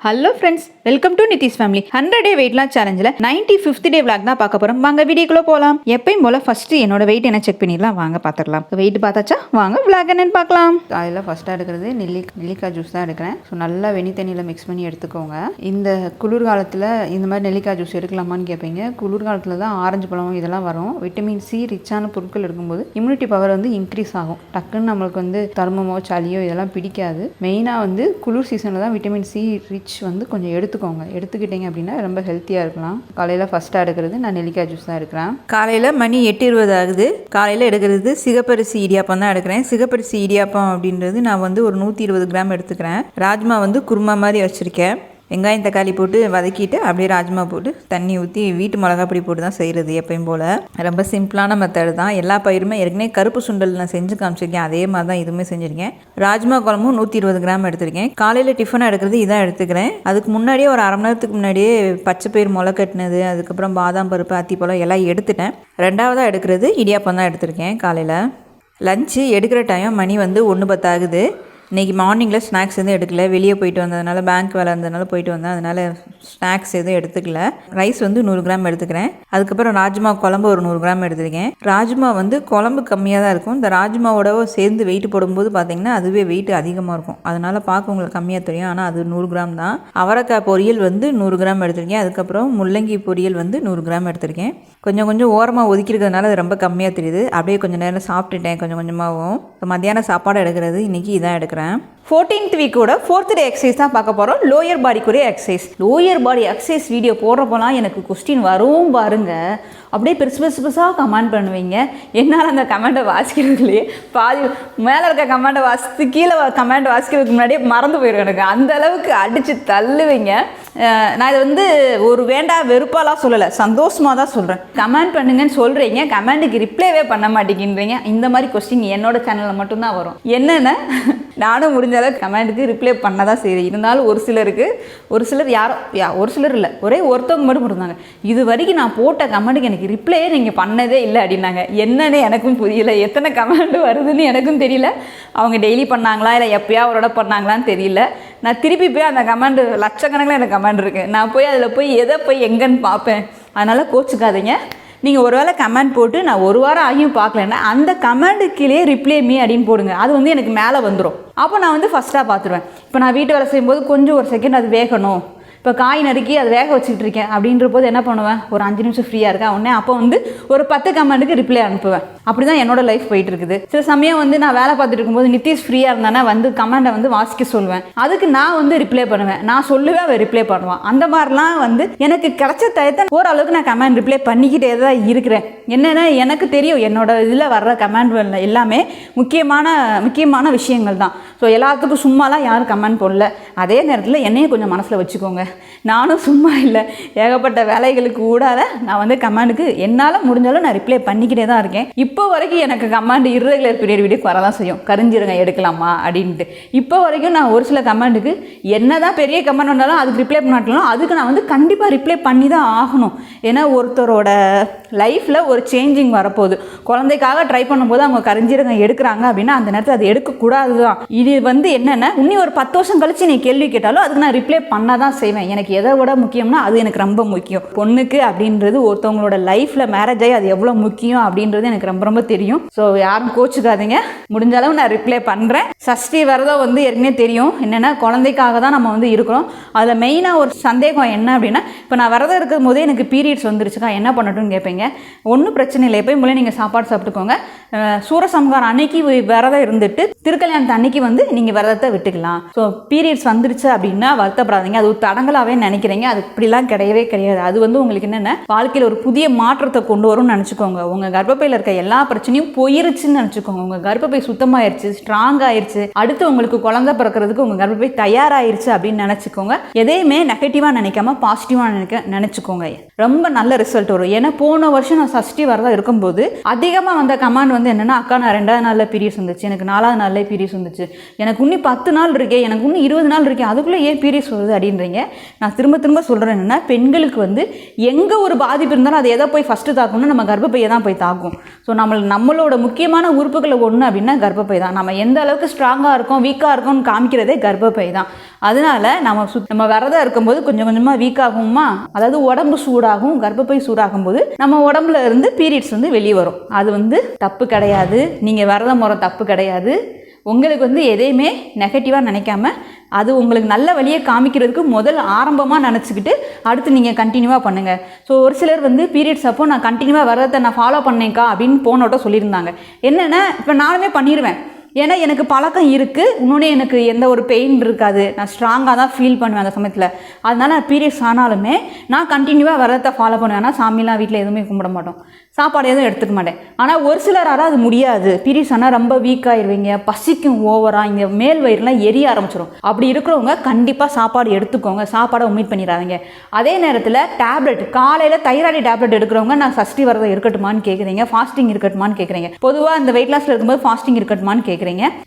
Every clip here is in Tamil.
Hello friends, welcome to NithishFamily. 100 day weight loss சேலஞ்சில் 95th டே vlog தான் பார்க்க போகிறோம். வாங்க வீடியோக்குள்ளே போகலாம். எப்பயும் போல் ஃபஸ்ட்டு என்னோட வெயிட் என்ன செக் பண்ணிடலாம். வாங்க பார்த்துடலாம். வெயிட் பார்த்தாச்சா, வாங்க vlog என்னன்னு பார்க்கலாம். காலையில் ஃபஸ்ட்டாக எடுக்கிறது நெல்லிக்காய் ஜூஸ் தான் எடுக்கிறேன். ஸோ நல்லா வெந்நி தண்ணியில் மிக்ஸ் பண்ணி எடுத்துக்கோங்க. இந்த குளிர்காலத்தில் இந்த மாதிரி நெல்லிக்காய் ஜூஸ் எடுக்கலாமான்னு கேட்பீங்க. குளிர்காலத்தில் தான் ஆரஞ்சு பழம் இதெல்லாம் வரும். விட்டமின் சி ரிச்சான பொருட்கள் எடுக்கும்போது இம்யூனிட்டி பவர் இன்க்ரீஸ் ஆகும். டக்குன்னு நம்மளுக்கு தர்மமோ சளியோ இதெல்லாம் பிடிக்காது. மெயினாக குளிர் சீசனில் தான் விட்டமின் சி ரிச் கொஞ்சம் எடுத்துக்கிட்டீங்க அப்படின்னா ரொம்ப ஹெல்த்தியாக இருக்கலாம். காலையில் ஃபஸ்ட்டாக எடுக்கிறது நான் நெல்லிக்காய் ஜூஸ் தான் எடுக்கிறேன். காலையில் மணி 8:20 ஆகுது. காலையில் எடுக்கிறது சிகப்பரிசி இடியாப்பம் தான் எடுக்கிறேன். சிகப்பரிசி இடியாப்பம் அப்படின்றது நான் ஒரு 120 கிராம் எடுத்துக்கிறேன். ராஜ்மா குருமா மாதிரி வச்சுருக்கேன். வெங்காயம் தக்காளி போட்டு வதக்கிட்டு அப்படியே ராஜ்மா போட்டு தண்ணி ஊற்றி வீட்டு மிளகாப்பொடி போட்டு தான் செய்கிறது. எப்பயும் போல் ரொம்ப சிம்பிளான மெத்தடு தான். எல்லா பயிருமே ஏற்கனவே கருப்பு சுண்டல் நான் செஞ்சு காமிச்சிருக்கேன். அதே மாதிரி தான் இதுவுமே செஞ்சுருக்கேன். ராஜ்மா குழம்பும் 120 கிராம் எடுத்துருக்கேன். காலையில் டிஃபனாக எடுக்கிறது இதான் எடுத்துக்கிறேன். அதுக்கு முன்னாடியே ஒரு அரை மணி நேரத்துக்கு முன்னாடியே பச்சை பயிர் முளை கட்டினது, அதுக்கப்புறம் பாதாம் பருப்பு, அத்திப்பழம் எல்லாம் எடுத்துட்டேன். ரெண்டாவதாக எடுக்கிறது இடியாப்பம் தான் எடுத்திருக்கேன். காலையில் லஞ்சு எடுக்கிற டைம் மணி 1:10 ஆகுது. இன்றைக்கி மார்னிங்கில் ஸ்நாக்ஸ் எதுவும் எடுக்கல. வெளியே போயிட்டு வந்ததுனால, பேங்க் வேலை இருந்ததுனால போயிட்டு வந்தேன். அதனால் ஸ்நாக்ஸ் எதுவும் எடுத்துக்கல. ரைஸ் 100 கிராம் எடுத்துக்கிறேன். அதுக்கப்புறம் ராஜ்மா குழம்பு ஒரு 100 கிராம் எடுத்துருக்கேன். ராஜ்மா குழம்பு கம்மியாக தான் இருக்கும். இந்த ராஜ்மாவோட சேர்ந்து வெயிட் போடும்போது பார்த்திங்கன்னா அதுவே வெயிட் அதிகமாக இருக்கும். அதனால் பார்க்க உங்களுக்கு கம்மியாக தெரியும். ஆனால் அது 100 கிராம் தான். அவரைக்காய் பொரியல் 100 கிராம் எடுத்திருக்கேன். அதுக்கப்புறம் முள்ளங்கி பொரியல் 100 கிராம் எடுத்திருக்கேன். கொஞ்சம் ஓரமாக ஒதுக்கிருக்கிறதுனால அது ரொம்ப கம்மியாக தெரியுது. அப்படியே கொஞ்சம் நேரம் சாப்பிட்டுட்டேன் கொஞ்சமாகவும். மத்தியானம் சாப்பாடு எடுக்கிறது இன்றைக்கி இதான் எடுக்கிறேன். 14th வீக்கோட 4th டே எக்ஸசைஸ் தான் பார்க்க போகிறோம். லோயர் பாடிக்குரிய exercise. Lower body exercise video போடுறப்போலாம் எனக்கு கொஸ்டின் வரும் பாருங்க. அப்படியே பெருசாக கமெண்ட் பண்ணுவீங்க. என்னால் அந்த கமெண்ட்டை வாசிக்கிறதுலையே பாதி மேலே இருக்க கமெண்ட்டை வாசித்து கீழே கமெண்ட் வாசிக்கிறதுக்கு முன்னாடியே மறந்து போயிடும். எனக்கு அந்த அளவுக்கு அடித்து தள்ளுவீங்க. நான் இதை ஒரு வேண்டா வெறுப்பாலாம் சொல்லலை, சந்தோஷமாக தான் சொல்கிறேன். கமெண்ட் பண்ணுங்கன்னு சொல்கிறீங்க, கமெண்ட்டுக்கு ரிப்ளைவே பண்ண மாட்டேங்கிறீங்க. இந்த மாதிரி கொஸ்டின் என்னோட சேனலில் மட்டும்தான் வரும். என்னென்ன நானும் முடிஞ்ச அளவுக்கு கமெண்ட்டுக்கு ரிப்ளை பண்ண தான் செய்கிறேன். இருந்தாலும் ஒரு சிலர் ஒரு சிலர் இல்லை, ஒரே ஒருத்தவங்க மட்டும் இருந்தாங்க, இது வரைக்கும் நான் போட்ட கமெண்ட்டுக்கு எனக்கு ரிப்ளையே நீங்கள் பண்ணதே இல்லை அப்படின்னாங்க. என்னன்னு எனக்கும் புரியல. எத்தனை கமெண்ட் வருதுன்னு எனக்கும் தெரியல. அவங்க டெய்லி பண்ணாங்களா இல்லை எப்போயா ஒரு இடம் பண்ணாங்களான்னு தெரியல. நான் திருப்பி போய் அந்த கமெண்ட் லட்சக்கணக்கில் எனக்கு கமெண்ட் இருக்குது. நான் போய் எதை எங்கன்னு பார்ப்பேன். அதனால் கோச்சுக்காதீங்க. நீங்கள் ஒரு வேளை கமெண்ட் போட்டு நான் ஒரு வாரம் ஆகியும் பார்க்கலன்னா அந்த கமெண்ட்டுக்கிலே ரிப்ளை மீ அப்படின்னு போடுங்க. அது எனக்கு மேலே வந்துடும். அப்போ நான் ஃபஸ்ட்டாக பார்த்துருவேன். இப்போ நான் வீட்டு வேலை செய்யும்போது கொஞ்சம் ஒரு செகண்ட் அது வேகணும். இப்போ காய் நறுக்கி அது வேக வச்சுக்கிட்டு இருக்கேன் அப்படின்ற போது என்ன பண்ணுவேன், ஒரு 5 நிமிஷம் ஃப்ரீயாக இருக்கேன். உடனே அப்போ ஒரு 10 கமெண்ட்டுக்கு ரிப்ளை அனுப்புவேன். அப்படி தான் என்னோட லைஃப் போயிட்டு இருக்குது. சில சமயம் நான் வேலை பார்த்துட்டு இருக்கும்போது நித்திஷ் ஃப்ரீயாக இருந்தானா கமெண்ட்டை வாசிக்க சொல்லுவேன். அதுக்கு நான் ரிப்ளை பண்ணுவேன். நான் சொல்லுவேன், அவன் ரிப்ளை பண்ணுவான். அந்த மாதிரிலாம் எனக்கு கிடைச்ச டயத்தை ஓரளவுக்கு நான் கமெண்ட் ரிப்ளை பண்ணிக்கிட்டே தான் இருக்கிறேன். என்னென்னா எனக்கு தெரியும் என்னோட இதில் வர்ற கமெண்ட் எல்லாமே முக்கியமான விஷயங்கள் தான். ஸோ எல்லாத்துக்கும் சும்மாலாம் யாரும் கமெண்ட் போடல. அதே நேரத்தில் என்னையும் கொஞ்சம் மனசில் வச்சுக்கோங்க. நானும் சும்மா இல்லை, ஏகப்பட்ட வேலைகளுக்கு கூடாத நான் கமெண்ட்டுக்கு என்னால் முடிஞ்சாலும் நான் ரிப்ளை பண்ணிக்கிட்டே தான் இருக்கேன். இப்போ வரைக்கும் எனக்கு கமெண்ட் இர்ரெகுலர் பீரியட் வீடியோக்கு வரதான் செய்யும். கரிஞ்சிருங்க எடுக்கலாமா அப்படின்ட்டு. இப்போ வரைக்கும் நான் ஒரு சில கமெண்ட்டுக்கு என்ன தான் பெரிய கமெண்ட் வந்தாலும் அதுக்கு ரிப்ளை பண்ணாலும் அதுக்கு நான் கண்டிப்பாக ரிப்ளை பண்ணி தான் ஆகணும். ஏன்னா ஒருத்தரோட லைஃப்பில் ஒரு சேஞ்சிங் வரப்போகுது. குழந்தைக்காக ட்ரை பண்ணும்போது அவங்க கரிஞ்சிருங்க எடுக்கிறாங்க அப்படின்னா அந்த நேரத்தில் அது எடுக்கக்கூடாது தான். இது என்னென்னா இன்னும் ஒரு 10 வருஷம் கழிச்சு நீ கேள்வி கேட்டாலும் அதுக்கு நான் ரிப்ளை பண்ண தான் செய்வேன். எனக்கு எதை விட முக்கியம்னா அது எனக்கு ரொம்ப முக்கியம். பொண்ணுக்கு அப்படின்றது ஒருத்தவங்களோட லைஃப்பில் மேரேஜ் ஆகி அது எவ்வளோ முக்கியம் அப்படின்றது எனக்கு ரொம்ப தெரியும். ஸோ யாரும் கோச்சுக்காதீங்க. முடிஞ்ச அளவு நான் ரிப்ளை பண்ணுறேன். சஷ்டி விரதம் ஏற்கனவே தெரியும். என்னென்னா குழந்தைக்காக தான் நம்ம இருக்கிறோம். அதில் மெயினாக ஒரு சந்தேகம் என்ன அப்படின்னா, இப்போ நான் விரதம் இருக்கும் போதே எனக்கு பீரியட்ஸ் வந்துருச்சுக்கா, என்ன பண்ணட்டும்னு கேட்பீங்க. ஒன்றும் பிரச்சனை இல்லை, எப்பயும் போல நீங்கள் சாப்பாடு சாப்பிட்டுக்கோங்க. சூரசம்ஹாரம் அன்னைக்கு விரதம் இருந்துட்டு திருக்கல்யாணத்து அன்னைக்கு நீங்கள் விரதத்தை விட்டுக்கலாம். ஸோ பீரியட்ஸ் வந்துருச்சு அப்படின்னா வருத்தப்படாதீங்க. அது ஒரு தடங்களாகவே நினைக்கிறீங்க. அது இப்படிலாம் கிடையவே கிடையாது. அது உங்களுக்கு என்னென்ன வாழ்க்கையில் ஒரு புதிய மாற்றத்தை கொண்டு வரும்னு நினச்சிக்கோங்க. உங்கள் கர்ப்பப்பையில் இருக்க எல்லா பிரச்சனையும் போயிருச்சுன்னு நினச்சிக்கோங்க. உங்கள் கர்ப்பப்பை சுத்தமாயிருச்சு, ஸ்ட்ராங் ஆயிடுச்சு, அடுத்து உங்களுக்கு குழந்தை பிறக்கிறதுக்கு உங்கள் கர்ப்பப்பை தயாராகிருச்சு அப்படின்னு நினச்சிக்கோங்க. எதையுமே நெகட்டிவாக நினைக்காம பாசிட்டிவாக நினச்சிக்கோங்க. ரொம்ப நல்ல ரிசல்ட் வரும். ஏன்னா போன வருஷம் நான் சஷ்டி விரதம் இருக்கும்போது அதிகமாக வந்த கமெண்ட் என்னென்னா, அக்கா நான் 2வது நாளில் பீரியட்ஸ் வந்துச்சு, எனக்கு 4வது நாளில் பீரியட்ஸ் வந்துச்சு, எனக்கு இன்னும் 10 நாள் இருக்கே, எனக்கு இன்னும் 20 நாள் இருக்கே, அதுக்குள்ளே ஏன் பீரியட்ஸ் வருது அப்படின்றீங்க. நான் திரும்ப சொல்கிறேன் என்னென்னா, பெண்களுக்கு வந்து எங்கே ஒரு பாதிப்பு இருந்தாலும் அது எதை போய் ஃபஸ்ட்டு தாக்கணும்னா நம்ம கர்ப்பப்பையை தான் போய் தாக்கும். ஸோ நம்மளோட முக்கியமான உறுப்புகளை ஒன்று அப்படின்னா கர்ப்பப்பை தான். நம்ம எந்த அளவுக்கு ஸ்ட்ராங்காக இருக்கோம் வீக்காக இருக்கோம்னு காமிக்கிறதே கர்ப்பப்பை தான். அதனால நம்ம விரதம் இருக்கும்போது கொஞ்சம் கொஞ்சமாக வீக் ஆகுமா, அதாவது உடம்பு சூடாகும், கர்ப்பப்பை சூடாகும் போது நம்ம உடம்புல இருந்து பீரியட்ஸ் வந்து வெளியே வரும். அது வந்து தப்பு கிடையாது, நீங்கள் விரதம் முறை தப்பு கிடையாது. உங்களுக்கு வந்து எதையுமே நெகட்டிவாக நினைக்காம அது உங்களுக்கு நல்ல வழியை காமிக்கிறதுக்கு முதல் ஆரம்பமாக நினச்சிக்கிட்டு அடுத்து நீங்கள் கண்டினியூவாக பண்ணுங்கள். ஸோ ஒரு சிலர் வந்து பீரியட்ஸ் அப்போ நான் கண்டினியூவாக விரதத்தை நான் ஃபாலோ பண்ணேங்க்கா அப்படின்னு போனோட்ட சொல்லியிருந்தாங்க. என்னென்னா இப்போ நானுமே பண்ணிடுவேன், ஏன்னா எனக்கு பழக்கம் இருக்குது, இன்னொன்று எனக்கு எந்த ஒரு பெயின் இருக்காது, நான் ஸ்ட்ராங்காக தான் ஃபீல் பண்ணுவேன் அந்த சமயத்தில். அதனால் பீரியட்ஸ் ஆனாலுமே நான் கண்டினியூவாக விரதத்தை ஃபாலோ பண்ணுவேன். ஆனால் சாமிலாம் வீட்டில் எதுவுமே கும்பிட மாட்டோம், சாப்பாடு எதுவும் எடுத்துக்க மாட்டேன். ஆனால் ஒரு சிலரால் அது முடியாது, பீரியட்ஸ் ஆனால் ரொம்ப வீக் ஆகிடுவீங்க, பசிக்கும் ஓவராக, இங்கே மேல் வயிறுலாம் எரிய ஆரம்பிச்சிடும். அப்படி இருக்கிறவங்க கண்டிப்பாக சாப்பாடு எடுத்துக்கோங்க, சாப்பாடை ஒமிட் பண்ணிடாதீங்க. அதே நேரத்தில் டேப்லெட், காலையில் தைராய்டு டேப்லெட் எடுக்கிறவங்க நான் சஷ்டி விரதம் இருக்கட்டுமான்னு கேட்குறீங்க, ஃபாஸ்டிங் இருக்கட்டுமான்னு கேட்குறீங்க. பொதுவாக இந்த வெயிட் லாஸில் இருக்கும்போது ஃபாஸ்டிங் இருக்கட்டுமான்னு கேட்குறீங்க.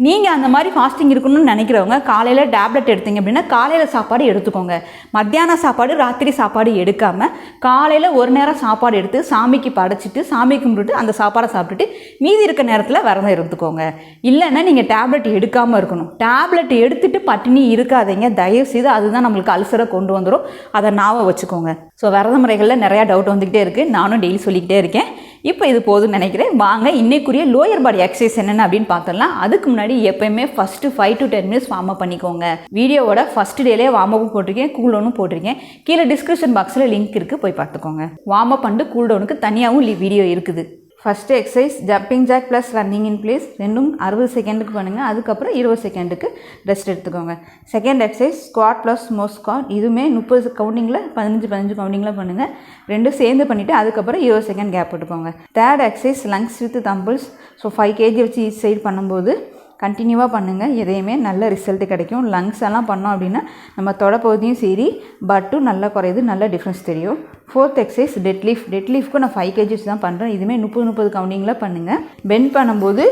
நீங்கள் அந்த மாதிரி ஃபாஸ்டிங் இருக்கணும்னு நினைக்கிறவங்க காலையில் டேப்லெட் எடுத்தீங்க அப்படின்னா காலையில் சாப்பாடு எடுத்துக்கோங்க. மத்தியான சாப்பாடு ராத்திரி சாப்பாடு எடுக்காமல் காலையில் ஒரு நேரம் சாப்பாடு எடுத்து சாமிக்கு படைச்சிட்டு சாமி கும்பிட்டுட்டு அந்த சாப்பாடை சாப்பிட்டுட்டு மீதி இருக்க நேரத்தில் விரதம் எடுத்துக்கோங்க. இல்லைன்னா நீங்கள் டேப்லெட் எடுக்காமல் இருக்கணும். டேப்லெட் எடுத்துட்டு பட்டினி இருக்காதீங்க தயவு செய்து, அதுதான் நம்மளுக்கு அல்சரை கொண்டு வந்துடும். அதை ஞாபகம் வச்சுக்கோங்க. ஸோ விரத முறைகளில் நிறையா டவுட் வந்துக்கிட்டே இருக்குது, நானும் டெய்லி சொல்லிக்கிட்டே இருக்கேன். இப்போ இது போதும்னு நினைக்கிறேன். வாங்க இன்னைக்குரிய லோயர் பாடி எக்ஸசைஸ் என்னென்ன அப்படின்னு பார்த்துடலாம். அதுக்கு முன்னாடி எப்பயுமே first 5 to 10 minutes warm up பண்ணிக்கோங்க. வீடியோவோட ஃபஸ்ட் டேலே வார்ம் அப்பும் போட்டிருக்கேன், கூல் டவுனும் போட்டிருக்கேன். கீழே டிஸ்கிரிப்ஷன் பாக்ஸில் லிங்க் இருக்குது, போய் பார்த்துக்கோங்க. வார்ம் அப் பண்ணிட்டு கூல் டவுனுக்கு தனியாகவும் வீடியோ இருக்குது. First exercise jumping jack plus running in place, ரெண்டும் 60 செகண்டுக்கு பண்ணுங்கள். அதுக்கப்புறம் 20 செகண்டுக்கு ரெஸ்ட் எடுத்துக்கோங்க. Second exercise squat plus more squat, இதுவுமே 30 கவுண்டிங்கில் 15 கவுண்டிங்கில் பண்ணுங்கள். ரெண்டும் சேர்ந்து பண்ணிவிட்டு அதுக்கப்புறம் 20 செகண்ட் கேப் விட்டுக்கோங்க. Third exercise lungs with tumbles. So 5 kg வச்சு ஈச் சைடு பண்ணும்போது கண்டினியூவாக பண்ணுங்கள், எதையுமே நல்ல ரிசல்ட்டு கிடைக்கும். லங்ஸ் எல்லாம் பண்ணோம் அப்படின்னா நம்ம தொடப்பகுதியும் சரி பட்டும் நல்லா குறையுது, நல்ல டிஃப்ரென்ஸ் தெரியும். ஃபோர்த் எக்ஸசைஸ் டெட்லிஃப்ட்க்கு நான் 5 kg தான் பண்ணுறேன். இதுவுமே 30 கவுண்டிங்கில் பண்ணுங்கள். பெண்ட் பண்ணும்போது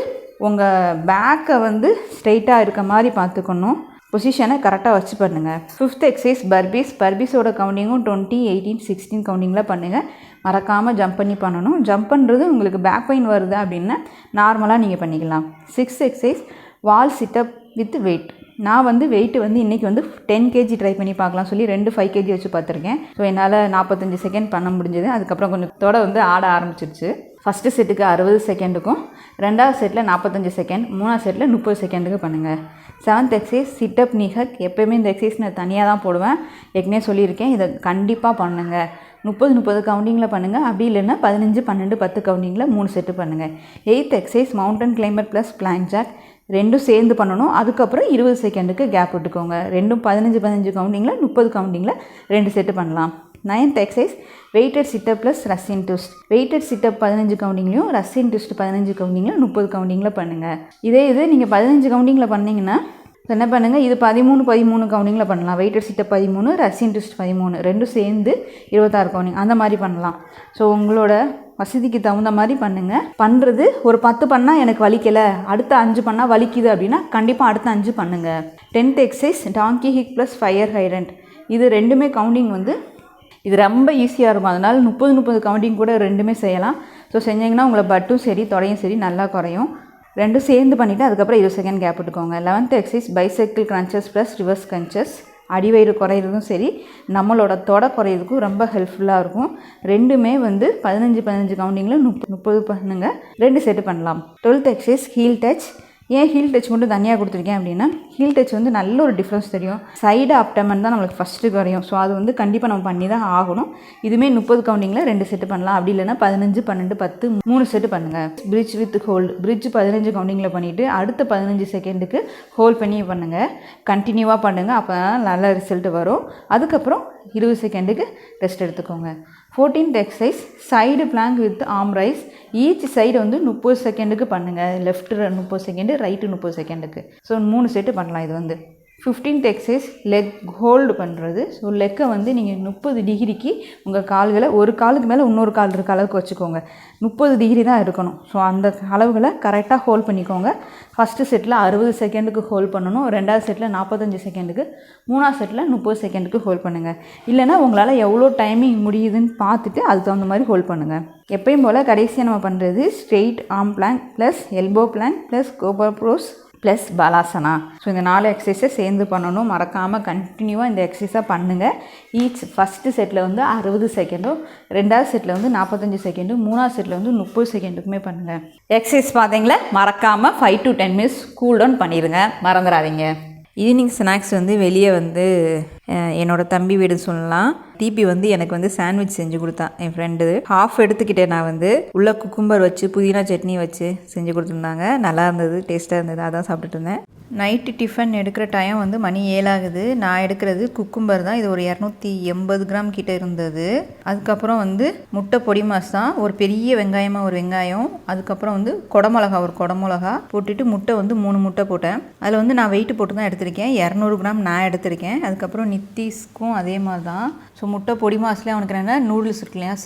உங்கள் பேக்கை வந்து ஸ்ட்ரெயிட்டாக இருக்க மாதிரி பார்த்துக்கணும், பொசிஷனை கரெக்டாக வச்சு பண்ணுங்கள். ஃபிஃப்த் எக்ஸசைஸ் பர்பீஸோட கவுண்டிங்கும் 20, 18, 16 கவுண்டிங்கில் பண்ணுங்கள். மறக்காமல் ஜம்ப் பண்ணி பண்ணணும். ஜம்ப் பண்ணுறது உங்களுக்கு பேக் பெயின் வருது அப்படின்னா நார்மலாக நீங்கள் பண்ணிக்கலாம். Sixth exercise wall sit up with weight. நான் வந்து வெயிட்டு வந்து இன்றைக்கி வந்து 10 kg ட்ரை பண்ணி பார்க்கலாம் சொல்லி 2 5 kg வச்சு பார்த்துருக்கேன். ஸோ என்னால் 45 செகண்ட் பண்ண முடிஞ்சது. அதுக்கப்புறம் கொஞ்சம் தொட வந்து ஆட ஆரம்பிச்சிருச்சு. ஃபஸ்ட்டு செட்டுக்கு 60 செகண்டுக்கும், ரெண்டாவது செட்டில் 45 செகண்ட், மூணாவது செட்டில் 30 செகண்டுக்கு பண்ணுங்கள். Seventh exercise sit up knee hug. எப்போயுமே இந்த எக்ஸசைஸ் நான் தனியாக தான் போடுவேன், ஏற்கனவே சொல்லியிருக்கேன். இதை கண்டிப்பாக பண்ணுங்கள். 30 கவுண்டிங்கில் பண்ணுங்கள். அப்படி இல்லைன்னா 15, 12, 10 கவுண்டிங்கில் 3 செட்டு பண்ணுங்கள். Eighth exercise mountain climber plus plank jack, ரெண்டும் சேர்ந்து பண்ணணும். அதுக்கப்புறம் 20 செகண்டுக்கு கேப் விட்டுக்கோங்க. ரெண்டும் 15 கவுண்டிங்கில் 30 கவுண்டிங்கில் 2 செட்டு பண்ணலாம். Ninth exercise weighted sit up plus Russian twist. Weighted sit up 15 கவுண்டிங்லையும் ரஷ்யன் ட்விஸ்ட் 15 கவுண்டிங்கில் 30 கவுண்டிங்கில் பண்ணுங்கள். இதே நீங்கள் 15 கவுண்டிங்கில் பண்ணிங்கன்னா என்ன பண்ணுங்கள், இது 13 கவுண்டிங்கில் பண்ணலாம். வெயிட்டட் சிட்டப் 13, ரஷ்யன் ட்விஸ்ட் 13, ரெண்டும் சேர்ந்து 26 கவுண்டிங் அந்த மாதிரி பண்ணலாம். ஸோ உங்களோட வசதிக்கு தகுந்த மாதிரி பண்ணுங்கள். பண்ணுறது ஒரு 10 பண்ணால் எனக்கு வலிக்கலை, அடுத்த 5 பண்ணால் வலிக்குது அப்படின்னா கண்டிப்பாக அடுத்த 5 பண்ணுங்கள். 10th exercise donkey kick plus fire hydrant. இது ரெண்டுமே கவுண்டிங் வந்து இது ரொம்ப ஈஸியாக இருக்கும். அதனால் 30 கவுண்டிங் கூட ரெண்டுமே செய்யலாம். ஸோ செஞ்சிங்கன்னா உங்களை பட்டும் சரி தொடையும் சரி நல்லா குறையும். ரெண்டும் சேர்ந்து பண்ணிவிட்டு அதுக்கப்புறம் 20 செகண்ட் கேப் விட்டுக்கோங்க. 11th exercise bicycle crunches plus reverse crunches. அடிவயிறு குறையிறதும் சரி நம்மளோட தொடை குறையிறதுக்கும் ரொம்ப ஹெல்ப்ஃபுல்லாக இருக்கும். ரெண்டுமே வந்து 15 கவுண்டிங்கில் 30 பண்ணுங்கள். 2 செட்டு பண்ணலாம். 12th exercise heel touch. ஏன் ஹீல் டச் மட்டும் தனியாக கொடுத்துருக்கேன் அப்படின்னா ஹீல் டச் வந்து நல்ல ஒரு டிஃப்ரென்ஸ் தெரியும். சைடு அப்டமன் தான் நம்மளுக்கு ஃபஸ்ட்டு குறையும். ஸோ அது வந்து கண்டிப்பாக நம்ம பண்ணி தான் ஆகணும். இதுவுமே 30 கவுண்டிங்கில் 2 செட்டு பண்ணலாம். அப்படி இல்லைன்னா 15, 12, 10 3 செட்டு பண்ணுங்கள். Bridge with hold. பிரிட்ஜ் 15 கவுண்டிங்கில் பண்ணிவிட்டு அடுத்த 15 செகண்டுக்கு ஹோல்ட் பண்ணி பண்ணுங்கள். கண்டினியூவாக பண்ணுங்கள், அப்போ தான் நல்ல ரிசல்ட் வரும். அதுக்கப்புறம் 20 செகண்டுக்கு ரெஸ்ட் எடுத்துக்கோங்க. 14th exercise side plank with arm raise. Each side வந்து 30 செகண்டுக்கு பண்ணுங்கள். லெஃப்ட் 30 செகண்டு, ரைட்டு 30 செகண்டுக்கு. ஸோ 3 செட்டு பண்ணலாம். இது வந்து 15th எக்ஸசைஸ் லெக் ஹோல்டு பண்ணுறது. ஸோ லெக்கை வந்து நீங்கள் 30 டிகிரிக்கு உங்கள் கால்களை ஒரு காலுக்கு மேலே இன்னொரு கால் இருக்க அளவுக்கு வச்சுக்கோங்க. 30 டிகிரி தான் இருக்கணும். ஸோ அந்த அளவுகளை கரெக்டாக ஹோல்ட் பண்ணிக்கோங்க. ஃபஸ்ட்டு செட்டில் 60 செகண்டுக்கு ஹோல்ட் பண்ணணும், 2வது செட்டில் 45 செகண்டுக்கு, 3வது செட்டில் 30 செகண்டுக்கு ஹோல்ட் பண்ணுங்கள். இல்லைனா உங்களால் எவ்வளோ டைமிங் முடியுதுன்னு பார்த்துட்டு அதுக்கு தகுந்த மாதிரி ஹோல்ட் பண்ணுங்கள். எப்பயும் போல் கடைசியாக நம்ம பண்ணுறது straight arm plank plus elbow plank plus cobra pose plus பலாசனா. ஸோ இந்த 4 எக்ஸசைஸை சேர்ந்து பண்ணணும். மறக்காமல் கண்டினியூவாக இந்த எக்ஸசைஸாக பண்ணுங்கள். ஃபஸ்ட்டு செட்டில் வந்து 60 செகண்டும், 2வது செட்டில் வந்து 45 செகண்டும், 3வது செட்டில் வந்து 30 செகண்டுக்குமே பண்ணுங்கள். எக்ஸசைஸ் பார்த்தீங்களா, மறக்காமல் 5 to 10 மினிட்ஸ் கூல் டவுன் பண்ணிடுங்க, மறந்துடாதீங்க. ஈவினிங் ஸ்நாக்ஸ் வந்து வெளியே வந்து என்னோடய தம்பி வீடு சொல்லலாம். டிபி வந்து எனக்கு வந்து சாண்ட்விச் செஞ்சு கொடுத்தான். என் ஃப்ரெண்டு ஹாஃப் எடுத்துக்கிட்டேன். நான் வந்து உள்ள குக்கும்பர் வச்சு புதினா சட்னி வச்சு செஞ்சு கொடுத்துருந்தாங்க. நல்லா இருந்தது, டேஸ்ட்டாக இருந்தது. அதான் சாப்பிட்டுட்டு இருந்தேன். நைட்டு டிஃபன் எடுக்கிற டைம் வந்து மணி 7 ஆகுது. நான் எடுக்கிறது குக்கும்பர் தான். இது ஒரு 280 கிராம் கிட்டே இருந்தது. அதுக்கப்புறம் வந்து முட்டை பொடி மாஸ் தான், ஒரு பெரிய வெங்காயமாக ஒரு வெங்காயம், அதுக்கப்புறம் வந்து குடமிளகா ஒரு குடமிளகா போட்டுட்டு முட்டை வந்து 3 முட்டை போட்டேன். அதில் வந்து நான் வெயிட்டு போட்டு தான் எடுத்திருக்கேன். 200 கிராம் நான் எடுத்திருக்கேன். அதுக்கப்புறம் நித்திஷ்க்கும் அதே மாதிரி தான். ஸோ முட்டை பொடி மாஸ்லேயே அவனுக்கு என்ன நூடுல்ஸ் இருக்கு இல்லையா,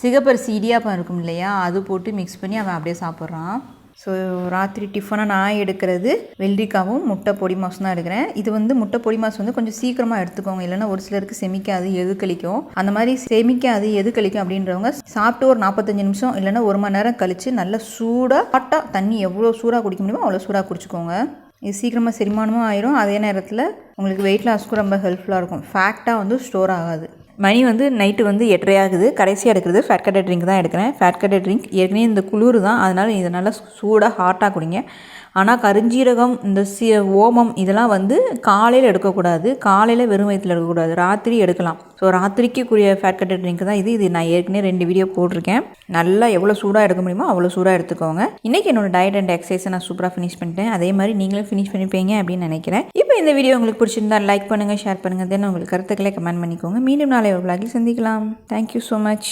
சிகப்பரிசி இடியாப்பம் இருக்கும் இல்லையா, அது போட்டு மிக்ஸ் பண்ணி அவன் அப்படியே சாப்பிட்றான். ஸோ ராத்திரி டிஃபனாக நான் எடுக்கிறது வெள்ளரிக்காவும் முட்டை பொடி மாசும் தான் எடுக்கிறேன். இது வந்து முட்டை பொடி மாசு வந்து கொஞ்சம் சீக்கிரமாக எடுத்துக்கோங்க, இல்லைன்னா ஒரு சிலருக்கு செமிக்காது, எது கழிக்கும். அந்த மாதிரி செமிக்காது எது கழிக்கும் அப்படின்றவங்க சாப்பிட்டு ஒரு 45 நிமிஷம் இல்லைன்னா 1 மணி நேரம் கழித்து நல்லா சூடாக ஹாட்டாக தண்ணி எவ்வளோ சூடாக குடிக்க முடியுமோ அவ்வளோ சூடாக குடிச்சிக்கோங்க. இது சீக்கிரமாக செரிமானமும் ஆயிரும். அதே நேரத்தில் உங்களுக்கு வெயிட் லாஸ்க்கும் ரொம்ப ஹெல்ப்ஃபுல்லாக இருக்கும். ஃபேக்டாக வந்து ஸ்டோர் ஆகாது. மணி வந்து நைட்டு வந்து 8:30 ஆகுது. கடைசியாக எடுக்கிறது ஃபேட் கட்டட் ட்ரிங்க் தான் எடுக்கிறேன். ஃபேட் கட்டட் ட்ரிங்க் ஏற்கனவே இந்த குளிர் தான், அதனால் இதை நல்லா சூடாக ஹாட்டாக குடிங்க. ஆனால் கருஞ்சீரகம், இந்த ஓமம் இதெல்லாம் வந்து காலையில் எடுக்கக்கூடாது. காலையில் வெறும் வயிற்றில் எடுக்கக்கூடாது, ராத்திரி எடுக்கலாம். ஸோ ராத்திரிக்குரிய ஃபேட் கட்டட் ட்ரிங்க் தான் இது நான் ஏற்கனவே 2 வீடியோ போட்டிருக்கேன். நல்லா எவ்வளோ சூடாக எடுக்க முடியுமோ அவ்வளோ சூடாக எடுத்துக்கோங்க. இன்றைக்கி என்னோடய டயட் அண்ட் எக்ஸசைஸை நான் சூப்பராக ஃபினிஷ் பண்ணிட்டேன். அதே மாதிரி நீங்களும் ஃபினிஷ் பண்ணிப்பீங்க அப்படின்னு நினைக்கிறேன். இப்போ இந்த வீடியோ உங்களுக்கு பிடிச்சிருந்தா லைக் பண்ணுங்கள், ஷேர் பண்ணுங்கள். தென் உங்களுக்கு கருத்துக்களை கமெண்ட் பண்ணிக்கோங்க. மீண்டும் நாளை ஒரு vlogல் சந்திக்கலாம். Thank you so much.